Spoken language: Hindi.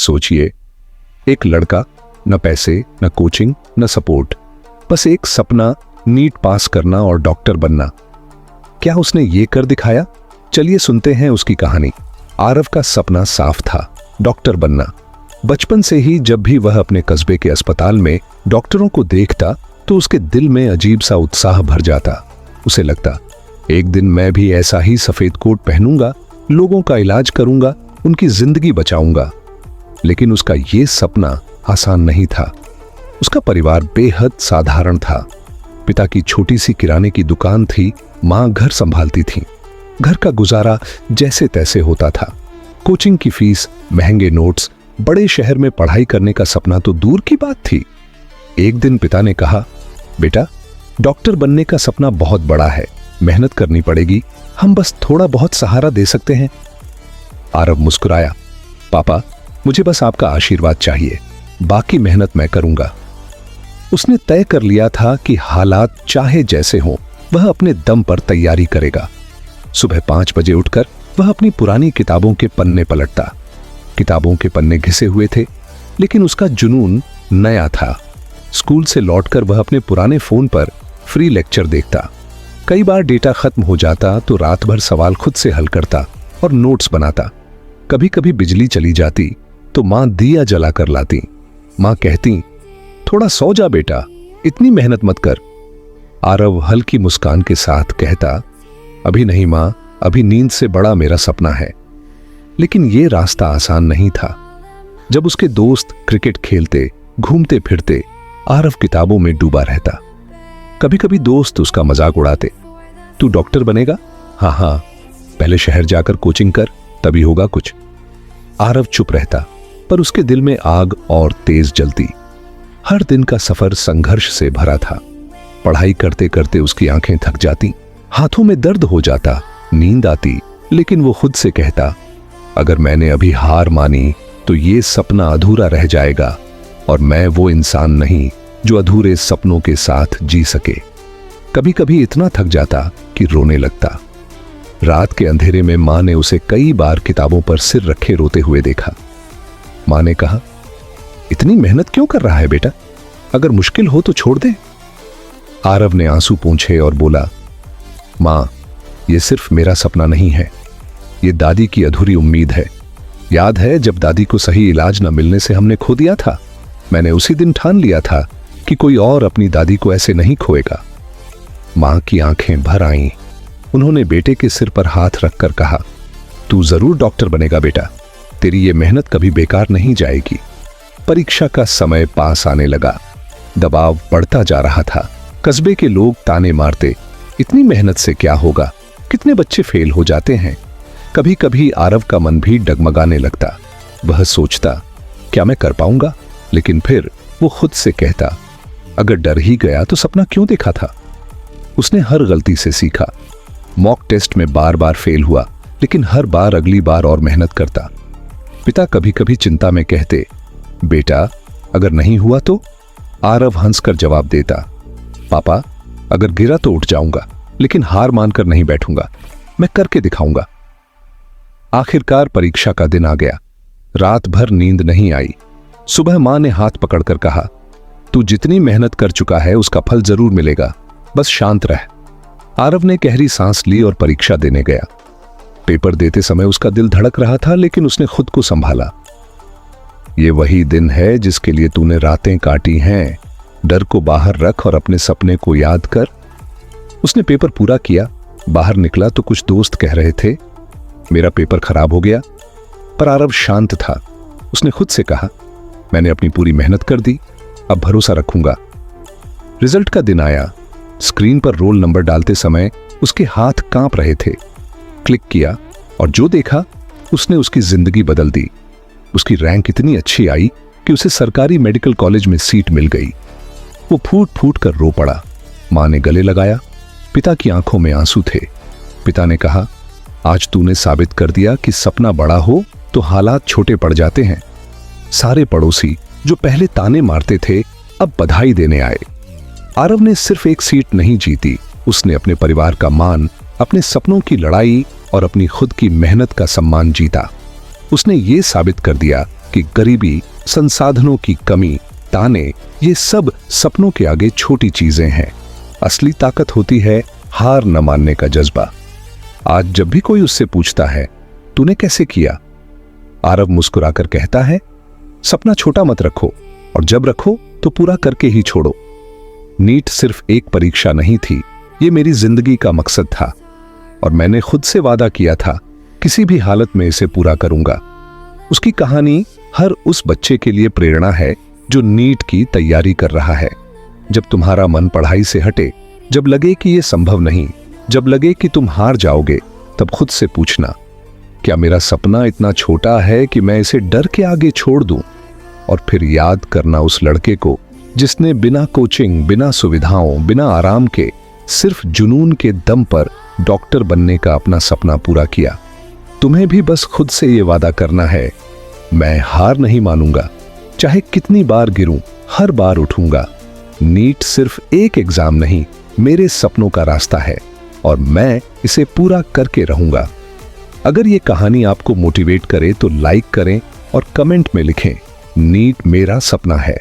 सोचिए, एक लड़का, न पैसे, न कोचिंग, न सपोर्ट, बस एक सपना, नीट पास करना और डॉक्टर बनना। क्या उसने ये कर दिखाया? चलिए सुनते हैं उसकी कहानी। आरव का सपना साफ था, डॉक्टर बनना। बचपन से ही जब भी वह अपने कस्बे के अस्पताल में डॉक्टरों को देखता तो उसके दिल में अजीब सा उत्साह भर जाता। उसे लगता, एक दिन मैं भी ऐसा ही सफेद कोट पहनूंगा, लोगों का इलाज करूंगा, उनकी जिंदगी बचाऊंगा। लेकिन उसका ये सपना आसान नहीं था। उसका परिवार बेहद साधारण था। पिता की छोटी सी किराने की दुकान थी, मां घर संभालती थी। घर का गुजारा जैसे तैसे होता था। कोचिंग की फीस, महंगे नोट्स, बड़े शहर में पढ़ाई करने का सपना तो दूर की बात थी। एक दिन पिता ने कहा, बेटा, डॉक्टर बनने का सपना बहुत बड़ा है, मेहनत करनी पड़ेगी, हम बस थोड़ा बहुत सहारा दे सकते हैं। आरव मुस्कुराया, पापा, मुझे बस आपका आशीर्वाद चाहिए, बाकी मेहनत मैं करूंगा। उसने तय कर लिया था कि हालात चाहे जैसे हों, वह अपने दम पर तैयारी करेगा। सुबह 5 बजे उठकर वह अपनी पुरानी किताबों के पन्ने पलटता। किताबों के पन्ने घिसे हुए थे, लेकिन उसका जुनून नया था। स्कूल से लौटकर वह अपने पुराने फोन पर फ्री लेक्चर देखता। कई बार डेटा खत्म हो जाता तो रात भर सवाल खुद से हल करता और नोट्स बनाता। कभी कभी बिजली चली जाती तो मां दिया जला कर लाती। मां कहती, थोड़ा सो जा बेटा, इतनी मेहनत मत कर। आरव हल्की मुस्कान के साथ कहता, अभी नहीं मां, अभी नींद से बड़ा मेरा सपना है। लेकिन यह रास्ता आसान नहीं था। जब उसके दोस्त क्रिकेट खेलते, घूमते फिरते, आरव किताबों में डूबा रहता। कभी कभी दोस्त उसका मजाक उड़ाते, तू डॉक्टर बनेगा? हाँ हाँ, पहले शहर जाकर कोचिंग कर, तभी होगा कुछ। आरव चुप रहता, पर उसके दिल में आग और तेज जलती। हर दिन का सफर संघर्ष से भरा था। पढ़ाई करते करते उसकी आंखें थक जाती, हाथों में दर्द हो जाता, नींद आती, लेकिन वो खुद से कहता, अगर मैंने अभी हार मानी तो ये सपना अधूरा रह जाएगा और मैं वो इंसान नहीं जो अधूरे सपनों के साथ जी सके। कभी कभी इतना थक जाता कि रोने लगता। रात के अंधेरे में मां ने उसे कई बार किताबों पर सिर रखे रोते हुए देखा। मां ने कहा, इतनी मेहनत क्यों कर रहा है बेटा? अगर मुश्किल हो तो छोड़ दे। आरव ने आंसू पोंछे और बोला, मां, यह सिर्फ मेरा सपना नहीं है, यह दादी की अधूरी उम्मीद है। याद है जब दादी को सही इलाज न मिलने से हमने खो दिया था? मैंने उसी दिन ठान लिया था कि कोई और अपनी दादी को ऐसे नहीं खोएगा। मां की आंखें भर आईं। उन्होंने बेटे के सिर पर हाथ रखकर कहा, तू जरूर डॉक्टर बनेगा बेटा, तेरी ये मेहनत कभी बेकार नहीं जाएगी। परीक्षा का समय पास आने लगा। दबाव बढ़ता जा रहा था। कस्बे के लोग ताने मारते, इतनी मेहनत से क्या होगा, कितने बच्चे फेल हो जाते हैं। कभी कभी आरव का मन भी डगमगाने लगता। वह सोचता, क्या मैं कर पाऊंगा? लेकिन फिर वो खुद से कहता, अगर डर ही गया तो सपना क्यों देखा था? उसने हर गलती से सीखा। मॉक टेस्ट में बार बार फेल हुआ, लेकिन हर बार अगली बार और मेहनत करता। पिता कभी कभी चिंता में कहते, बेटा, अगर नहीं हुआ तो? आरव हंसकर जवाब देता, पापा, अगर गिरा तो उठ जाऊंगा, लेकिन हार मानकर नहीं बैठूंगा, मैं करके दिखाऊंगा। आखिरकार परीक्षा का दिन आ गया। रात भर नींद नहीं आई। सुबह मां ने हाथ पकड़कर कहा, तू जितनी मेहनत कर चुका है उसका फल जरूर मिलेगा, बस शांत रह। आरव ने गहरी सांस ली और परीक्षा देने गया। पेपर देते समय उसका दिल धड़क रहा था, लेकिन उसने खुद को संभाला। ये वही दिन है जिसके लिए तूने रातें काटी हैं। डर को बाहर रख और अपने सपने को याद कर। उसने पेपर पूरा किया। बाहर निकला तो कुछ दोस्त कह रहे थे, मेरा पेपर खराब हो गया, पर आरव शांत था। उसने खुद से कहा, मैंने अपनी पूरी मेहनत कर दी, अब भरोसा रखूंगा। रिजल्ट का दिन आया। स्क्रीन पर रोल नंबर डालते समय उसके हाथ कांप रहे थे। क्लिक किया और जो देखा उसने उसकी जिंदगी बदल दी। उसकी रैंक इतनी अच्छी आई कि उसे सरकारी मेडिकल कॉलेज में सीट मिल गई। वो फूट फूट कर रो पड़ा। मां ने गले लगाया। पिता की आंखों में आंसू थे। पिता ने कहा, आज तूने साबित कर दिया कि सपना बड़ा हो तो हालात छोटे पड़ जाते हैं। सारे पड़ोसी जो पहले ताने मारते थे अब बधाई देने आए। आरव ने सिर्फ एक सीट नहीं जीती, उसने अपने परिवार का मान, अपने सपनों की लड़ाई और अपनी खुद की मेहनत का सम्मान जीता। उसने ये साबित कर दिया की गरीबी, संसाधनों की कमी, ताने, ये सब सपनों के आगे छोटी चीजें हैं। असली ताकत होती है हार न मानने का जज्बा। आज जब भी कोई उससे पूछता है तूने कैसे किया, आरव मुस्कुराकर कहता है, सपना छोटा मत रखो, और जब रखो तो पूरा करके ही छोड़ो। नीट सिर्फ एक परीक्षा नहीं थी, ये मेरी जिंदगी का मकसद था, और मैंने खुद से वादा किया था किसी भी हालत में इसे पूरा करूंगा। उसकी कहानी हर उस बच्चे के लिए प्रेरणा है जो नीट की तैयारी कर रहा है। जब तुम्हारा मन पढ़ाई से हटे, जब लगे कि यह संभव नहीं, जब लगे कि तुम हार जाओगे, तब खुद से पूछना, क्या मेरा सपना इतना छोटा है कि मैं इसे डर के आगे छोड़ दूं? और फिर याद करना उस लड़के को जिसने बिना कोचिंग, बिना सुविधाओं, बिना आराम के, सिर्फ जुनून के दम पर डॉक्टर बनने का अपना सपना पूरा किया। तुम्हें भी बस खुद से ये वादा करना है, मैं हार नहीं मानूंगा, चाहे कितनी बार गिरूं, हर बार उठूंगा। नीट सिर्फ एक एग्जाम नहीं, मेरे सपनों का रास्ता है, और मैं इसे पूरा करके रहूंगा। अगर ये कहानी आपको मोटिवेट करे तो लाइक करें और कमेंट में लिखें, नीट मेरा सपना है।